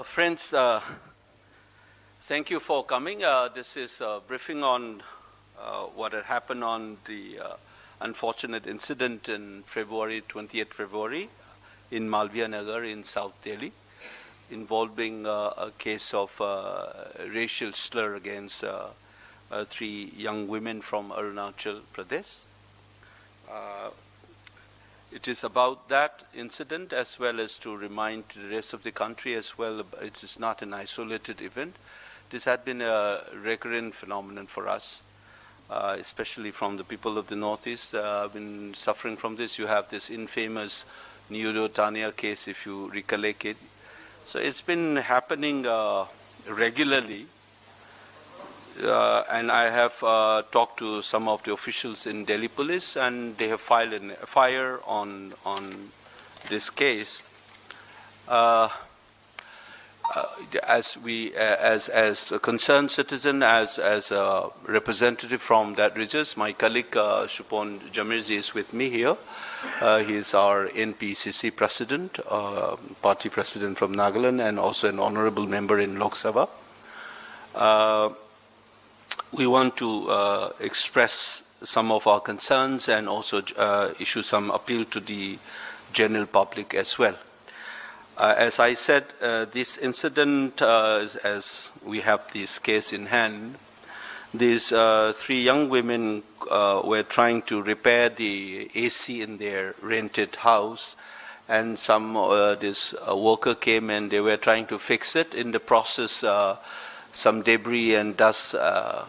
Friends, thank you for coming. This is a briefing on what had happened on the unfortunate incident in 20th February, in Malviya Nagar in South Delhi, involving a case of racial slur against 3 young women from Arunachal Pradesh. It is about that incident as well as to remind the rest of the country as well. It is not an isolated event. This had been a recurrent phenomenon for us, especially from the people of the Northeast. Been suffering from this. You have this infamous Neuro Tania case, if you recollect it. So it's been happening regularly. And I have talked to some of the officials in Delhi Police, and they have filed an FIR on this case. As a concerned citizen, as a representative from that region, my colleague Shupon Jamirji is with me here. He is our NPCC president, party president from Nagaland, and also an honorable member in Lok Sabha. We want to express some of our concerns and also issue some appeal to the general public as well. As I said, this incident, as we have this case in hand, these 3 young women were trying to repair the AC in their rented house, and this worker came and they were trying to fix it. In the process, some debris and dust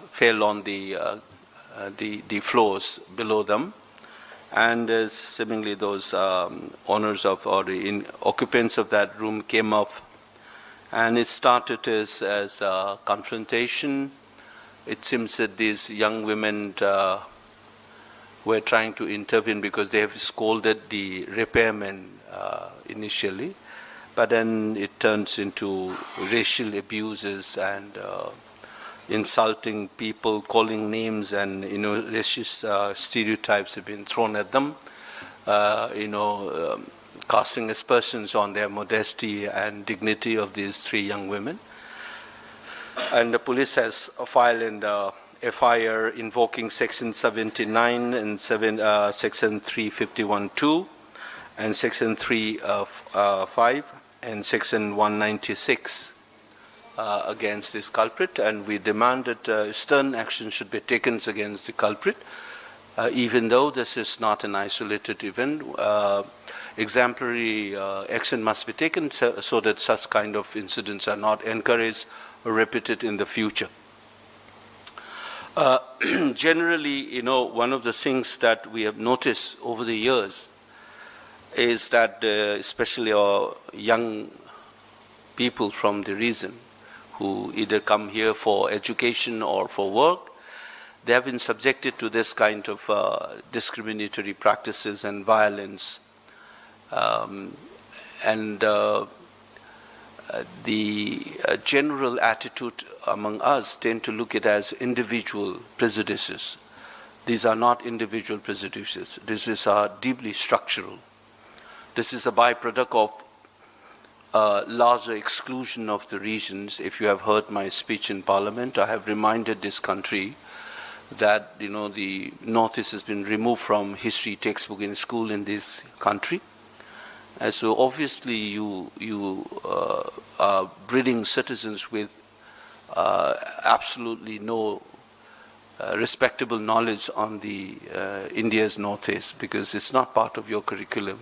fell on the floors below them, and seemingly those owners of or the occupants of that room came up, and it started as a confrontation. It seems that these young women were trying to intervene because they have scolded the repairman initially. But then it turns into racial abuses and insulting people, calling names, and racist stereotypes have been thrown at them. Casting aspersions on their modesty and dignity of these 3 young women. And the police has filed an FIR invoking Section 79 and Section 351(2) and Section 3(5). And Section 196 against this culprit, and we demand that stern action should be taken against the culprit, even though this is not an isolated event. Exemplary action must be taken so that such kind of incidents are not encouraged or repeated in the future. Generally, one of the things that we have noticed over the years is that especially our young people from the region who either come here for education or for work, they have been subjected to this kind of discriminatory practices and violence. The general attitude among us tend to look at it as individual prejudices. These are not individual prejudices. This is deeply structural. This is a byproduct of larger exclusion of the regions. If you have heard my speech in Parliament, I have reminded this country that the Northeast has been removed from history textbook in school in this country. And so obviously you are breeding citizens with absolutely no respectable knowledge on the India's Northeast, because it's not part of your curriculum.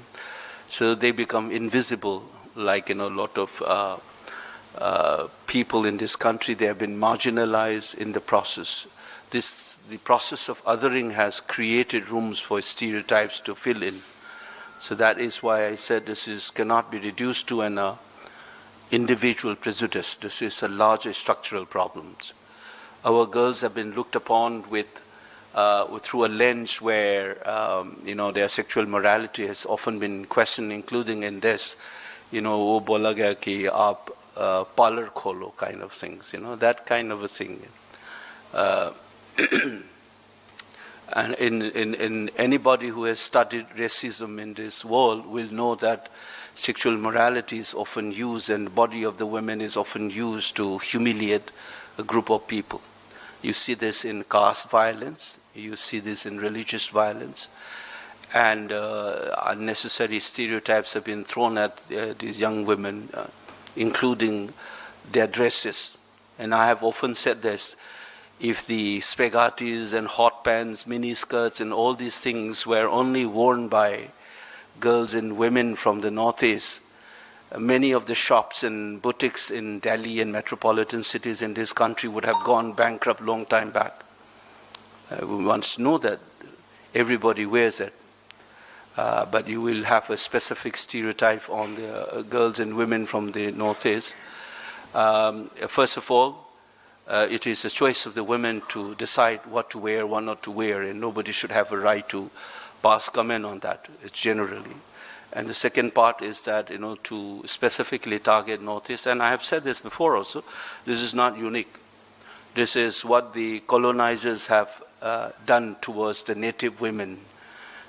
So they become invisible, like a lot of people in this country. They have been marginalized in the process. The process of othering has created rooms for stereotypes to fill in. So that is why I said this cannot be reduced to an individual prejudice. This is a larger structural problem. Our girls have been looked upon through a lens where their sexual morality has often been questioned, including in this, wo bola gaya ki aap parlor kholo kind of things, that kind of a thing. And in anybody who has studied racism in this world will know that sexual morality is often used, and the body of the women is often used to humiliate a group of people. You see this in caste violence, you see this in religious violence, and unnecessary stereotypes have been thrown at these young women, including their dresses. And I have often said this, if the spaghettis and hot pants, mini skirts and all these things were only worn by girls and women from the Northeast, many of the shops and boutiques in Delhi and metropolitan cities in this country would have gone bankrupt long time back. We must know that everybody wears it, but you will have a specific stereotype on the girls and women from the Northeast. First of all, it is a choice of the women to decide what to wear, what not to wear, and nobody should have a right to pass comment on that. It's generally. And the second part is that, to specifically target Northeast, and I have said this before also, this is not unique. This is what the colonizers have done towards the native women.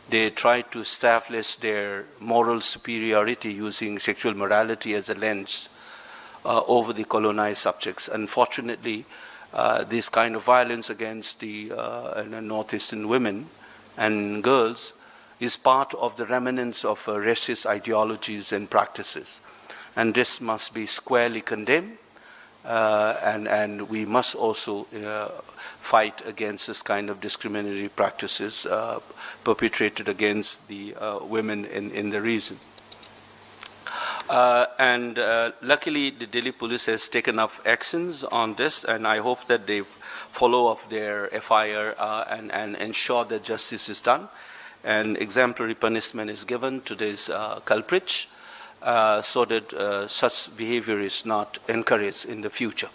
They tried to establish their moral superiority using sexual morality as a lens over the colonized subjects. Unfortunately, this kind of violence against the Northeastern women and girls is part of the remnants of racist ideologies and practices. And this must be squarely condemned, and we must also fight against this kind of discriminatory practices perpetrated against the women in the region. Luckily, the Delhi police has taken up actions on this, and I hope that they follow up their FIR and ensure that justice is done and exemplary punishment is given to these culprits so that such behavior is not encouraged in the future.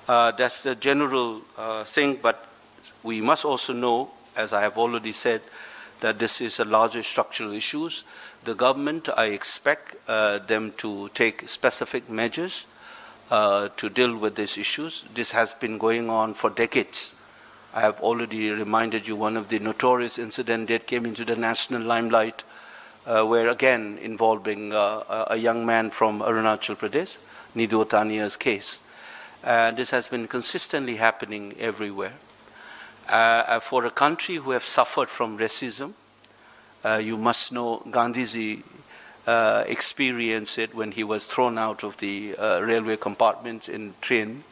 That's the general thing, but we must also know, as I have already said, that this is a larger structural issues. The government, I expect them to take specific measures to deal with these issues. This has been going on for decades. I have already reminded you one of the notorious incidents that came into the national limelight, where again involving a young man from Arunachal Pradesh, Nido Tania's case. This has been consistently happening everywhere. For a country who have suffered from racism, you must know Gandhiji experienced it when he was thrown out of the railway compartments in train,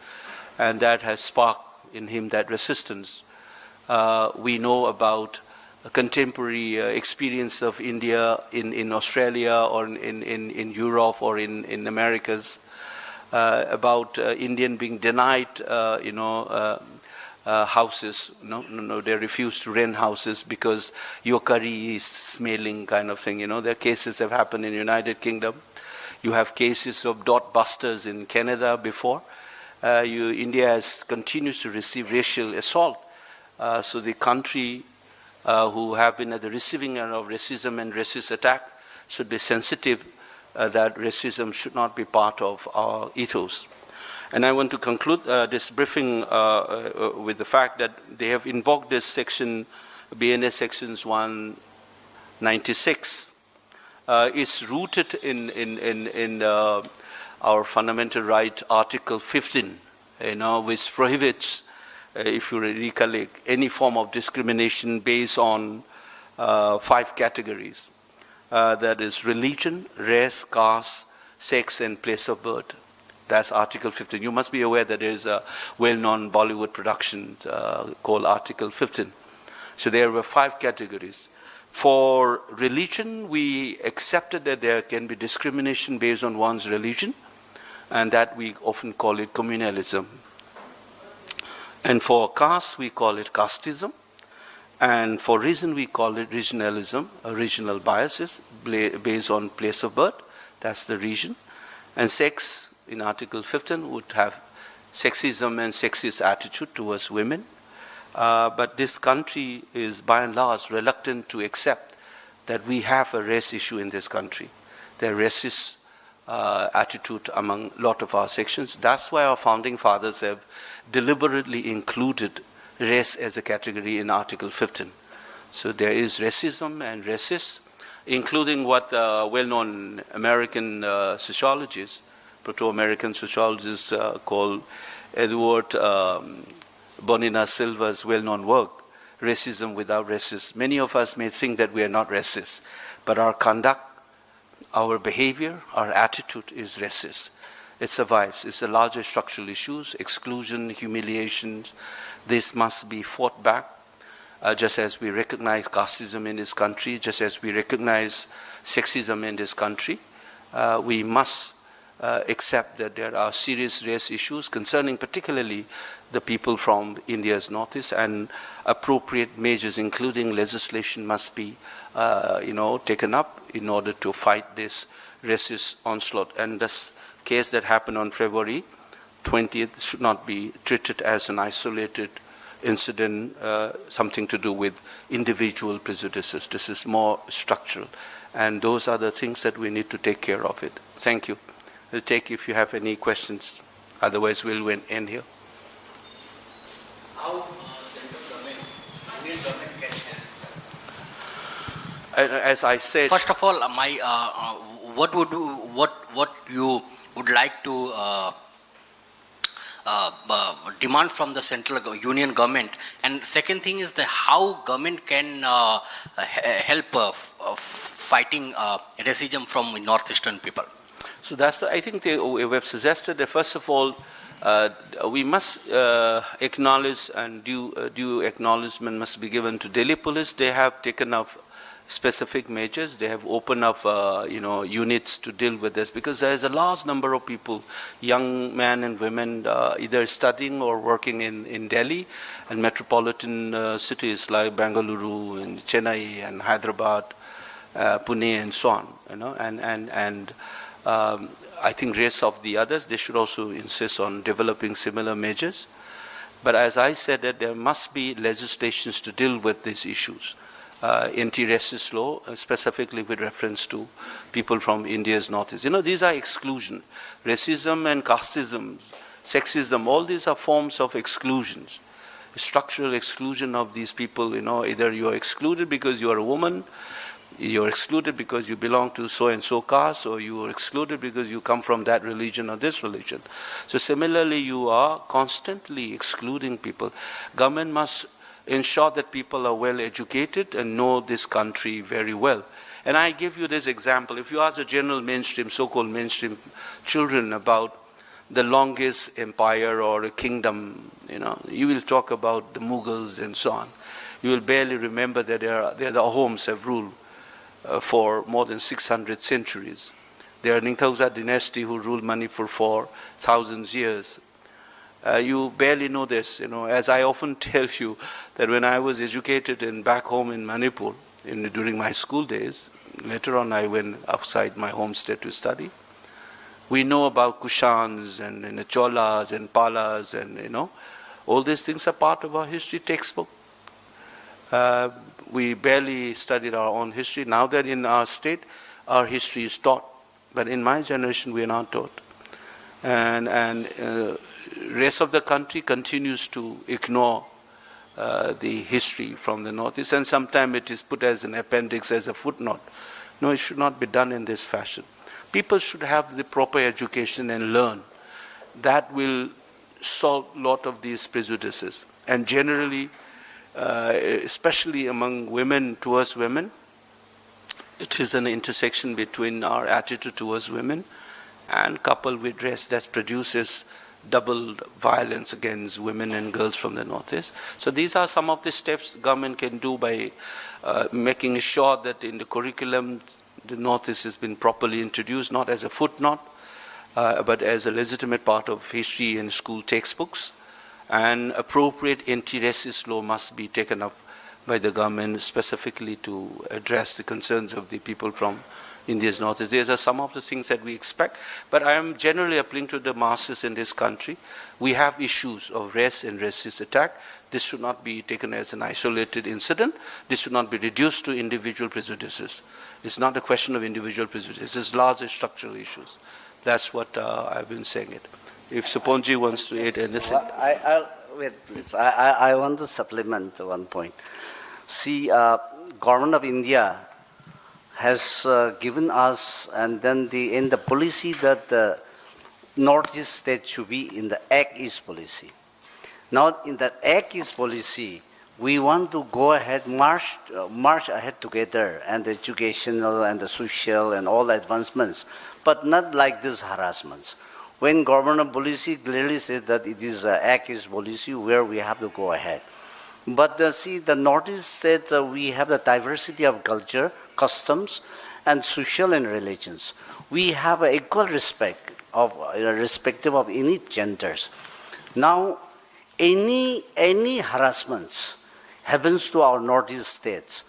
and that has sparked in him that resistance. We know about a contemporary experience of India in Australia or in Europe or in Americas, about Indian being denied, houses. No, they refuse to rent houses because your curry is smelling, kind of thing. There are cases that have happened in the United Kingdom. You have cases of dot busters in Canada before. India continues to receive racial assault. So the country who have been at the receiving end of racism and racist attack should be sensitive that racism should not be part of our ethos. And I want to conclude this briefing with the fact that they have invoked this section, BNS sections 196. It's rooted in our fundamental right, Article 15, which prohibits, if you recollect, any form of discrimination based on 5 categories. That is religion, race, caste, sex, and place of birth. That's Article 15. You must be aware that there is a well-known Bollywood production called Article 15. So there were 5 categories. For religion, we accepted that there can be discrimination based on one's religion, and that we often call it communalism. And for caste, we call it casteism. And for reason, we call it regionalism, regional biases based on place of birth. That's the region. And sex, in Article 15, would have sexism and sexist attitude towards women. But this country is, by and large, reluctant to accept that we have a race issue in this country. There are racist attitude among a lot of our sections. That's why our founding fathers have deliberately included race as a category in Article 15. So there is racism and racists, including what well-known American sociologist, proto-American sociologist called Edward Bonilla Silva's well-known work, Racism Without Racists. Many of us may think that we are not racist, but our conduct, our behavior, our attitude is racist. It survives. It's the larger structural issues, exclusion, humiliation. This must be fought back, just as we recognize casteism in this country, just as we recognize sexism in this country. We must accept that there are serious race issues concerning particularly the people from India's northeast, and appropriate measures, including legislation, must be taken up in order to fight this racist onslaught. And this case that happened on February 20th should not be treated as an isolated incident, something to do with individual prejudices. This is more structural. And those are the things that we need to take care of it. Thank you. We'll take if you have any questions. Otherwise, we'll end here. How central government, Indian government can help? As I said, First of all, what you would like to demand from the central union government, and second thing is how government can help fighting racism from northeastern people. so that's I think we have suggested that first of all, we must acknowledge, and due acknowledgement must be given to Delhi police. They have taken up specific measures. They have opened up, units to deal with this, because there is a large number of people, young men and women, either studying or working in Delhi and metropolitan cities like Bengaluru and Chennai and Hyderabad, Pune, and so on. And I think rest of the others, they should also insist on developing similar measures. But as I said, that there must be legislations to deal with these issues. Anti-racist law, specifically with reference to people from India's northeast. These are exclusion. Racism and casteism, sexism, all these are forms of exclusions. Structural exclusion of these people, either you are excluded because you are a woman, you're excluded because you belong to so-and-so caste, or you are excluded because you come from that religion or this religion. So similarly, you are constantly excluding people. Government must ensure that people are well educated and know this country very well. And I give you this example. If you ask the general mainstream, so-called mainstream children about the longest empire or a kingdom, you will talk about the Mughals and so on. You will barely remember that the Ahoms have ruled for more than 600 centuries. They are Ningthauza dynasty who ruled Manipur for thousands years. You barely know this, as I often tell you that when I was educated back home in Manipur, during my school days, later on I went outside my home state to study. We know about Kushans and Cholas and Palas and, all these things are part of our history textbook. We barely studied our own history. Now that in our state, our history is taught. But in my generation, we are not taught. And rest of the country continues to ignore the history from the Northeast. And sometimes it is put as an appendix, as a footnote. No, it should not be done in this fashion. People should have the proper education and learn. That will solve a lot of these prejudices. And generally, especially among women, towards women, it is an intersection between our attitude towards women and coupled with race that produces double violence against women and girls from the Northeast. So these are some of the steps government can do by making sure that in the curriculum the Northeast has been properly introduced, not as a footnote, but as a legitimate part of history and school textbooks. And appropriate anti-racist law must be taken up by the government specifically to address the concerns of the people from India's northeast. These are some of the things that we expect, but I am generally appealing to the masses in this country. We have issues of race and racist attack. This should not be taken as an isolated incident. This should not be reduced to individual prejudices. It's not a question of individual prejudices. It's larger structural issues. That's what I've been saying it. If Suponji wants to add anything. Wait, please. I want to supplement one point. See, Government of India has given us, and then in the policy that the Northeast state should be in the Act East policy. Now, in the Act East policy, we want to go ahead, march ahead together, and the educational and the social and all advancements, but not like these harassments. When government policy clearly says that it is an Act East policy where we have to go ahead. But see, the Northeast states, we have the diversity of culture, customs, and social and religions. We have an equal respect of irrespective of any genders. Now, any harassments happens to our Northeast states.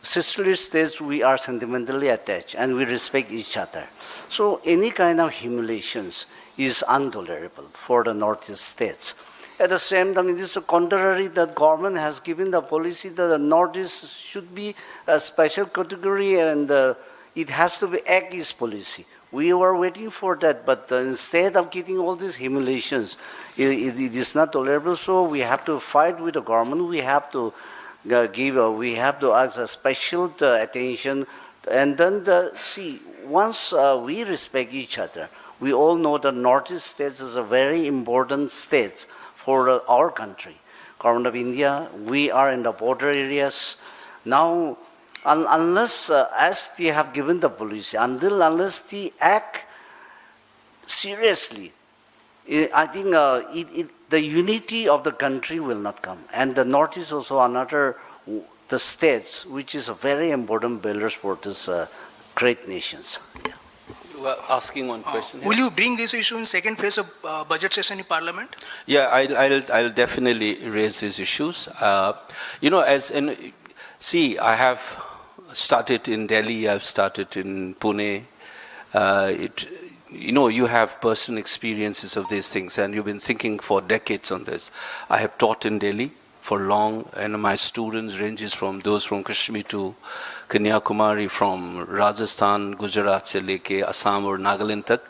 Sisterly states, we are sentimentally attached and we respect each other. So any kind of humiliations is intolerable for the Northeast states. At the same time, it is contrary that government has given the policy that the Northeast should be a special category and it has to be Act East policy. We were waiting for that, but instead of getting all these humiliations, it is not tolerable. So we have to fight with the government. We have to we have to ask a special attention, and then see, once we respect each other, we all know that Northeast states is a very important states for our country. Government of India, we are in the border areas. Now, unless, as they have given the policy, unless they act seriously, I think the unity of the country will not come. And the North is also another, the states, which is a very important builders for this great nations. Yeah. You were asking one question. Will you bring this issue in second phase of budget session in Parliament? Yeah, I'll definitely raise these issues. See, I have started in Delhi, I've started in Pune. You have personal experiences of these things, and you've been thinking for decades on this. I have taught in Delhi for long, and my students ranges from those from Kashmir to Kanyakumari, from Rajasthan, Gujarat से लेके Assam और Nagaland तक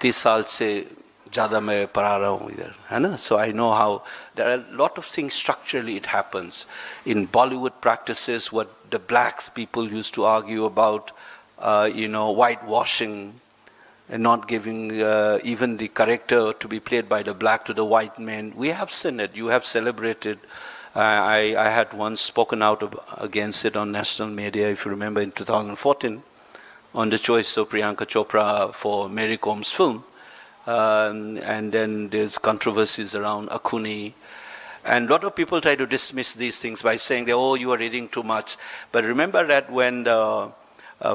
30 साल से ज़्यादा मैं पढ़ा रहा हूँ इधर, है ना? So I know how there are a lot of things structurally it happens in Bollywood practices. What the blacks people used to argue about, whitewashing and not giving even the character to be played by the black to the white men. We have seen it. You have celebrated. I had once spoken out against it on national media, if you remember, in 2014, on the choice of Priyanka Chopra for Mary Com's film. And then there's controversies around Akhuni. And a lot of people try to dismiss these things by saying, you are reading too much. But remember that when the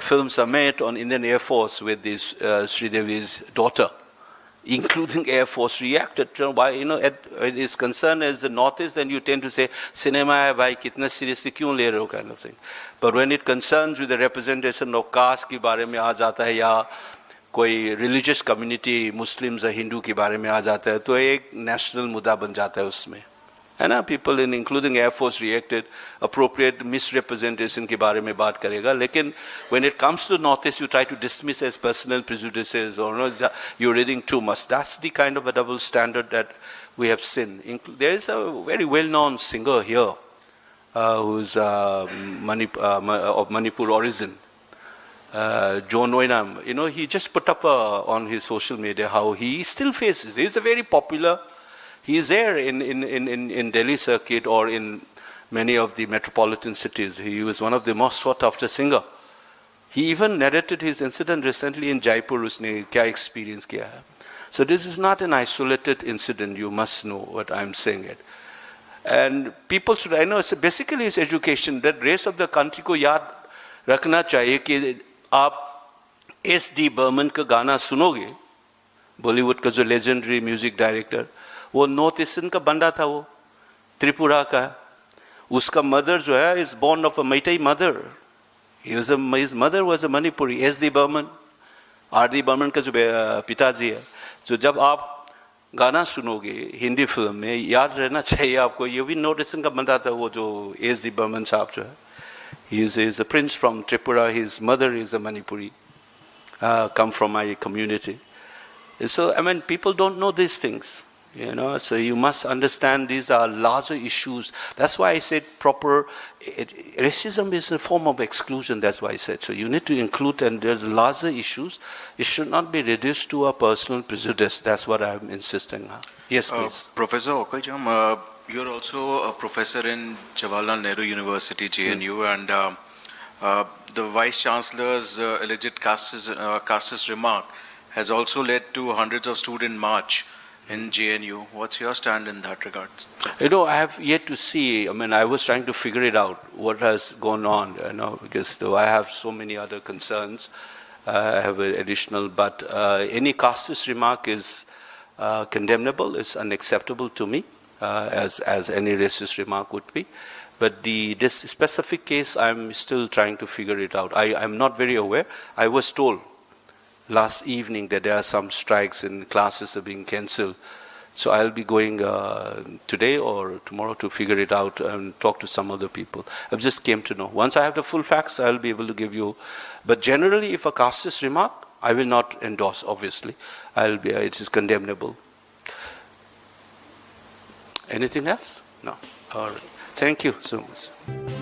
films are made on Indian Air Force with this Sridevi's daughter, including Air Force reacted to why, it is concerned as the Northeast, then you tend to say, cinema hai bhai, kitna seriously kyun le rahe ho, kind of thing. But when it concerns with the representation of caste ke baare mein aa jata hai, ya कोई religious community, Muslims or Hindu के बारे में आ जाता है, तो एक national मुद्दा बन जाता है उसमें, है ना? People including Air Force reacted, appropriate misrepresentation के बारे में बात करेगा, लेकिन when it comes to Northeast, you try to dismiss as personal prejudices or you're reading too much. That's the kind of a double standard that we have seen. There is a very well-known singer here who's of Manipur origin. John Noinam, he just put up on his social media how he still faces. He's a very popular. He is there in Delhi circuit or in many of the metropolitan cities. He was one of the most sought after singer. He even narrated his incident recently in Jaipur. Usne kya experience kiya hai. So this is not an isolated incident. You must know what I'm saying it. And people should, it's basically it's education. That race of the country को याद रखना चाहिए कि आप S.D. Burman का गाना सुनोगे, बॉलीवुड का जो लेजेंडरी म्यूजिक डायरेक्टर, वो नॉर्थ ईस्टर्न का बंदा था, वो त्रिपुरा का. उसका मदर जो है is born of a Meitei mother. His mother was a Manipuri. S.D. Burman, R.D. Burman का जो पिताजी है, जो जब आप गाना सुनोगे हिंदी फिल्म में, याद रहना चाहिए आपको, ये भी नॉर्थ ईस्टर्न का बंदा था, वो जो S.D. बर्मन साहब जो है. He is a prince from Tripura. His mother is a Manipuri, come from my community. So, people don't know these things. You know, so you must understand these are larger issues. That's why I said racism is a form of exclusion. That's why I said. So you need to include, and there's larger issues. It should not be reduced to a personal prejudice. That's what I'm insisting on. Yes, please. Professor Okaijam, you're also a professor in Jawaharlal Nehru University, JNU, and the Vice Chancellor's alleged casteist remark has also led to hundreds of student march in JNU. What's your stand in that regard? You know, I have yet to see. I mean, I was trying to figure it out, what has gone on, you know, because though I have so many other concerns, I have an additional, but any casteist remark is condemnable, is unacceptable to me, as any racist remark would be. But this specific case, I'm still trying to figure it out. I'm not very aware. I was told last evening that there are some strikes and classes are being cancelled. So I'll be going today or tomorrow to figure it out and talk to some other people. I've just came to know. Once I have the full facts, I'll be able to give you. But generally, if a casteist remark, I will not endorse, obviously. It is condemnable. Anything else? No. All right. Thank you so much.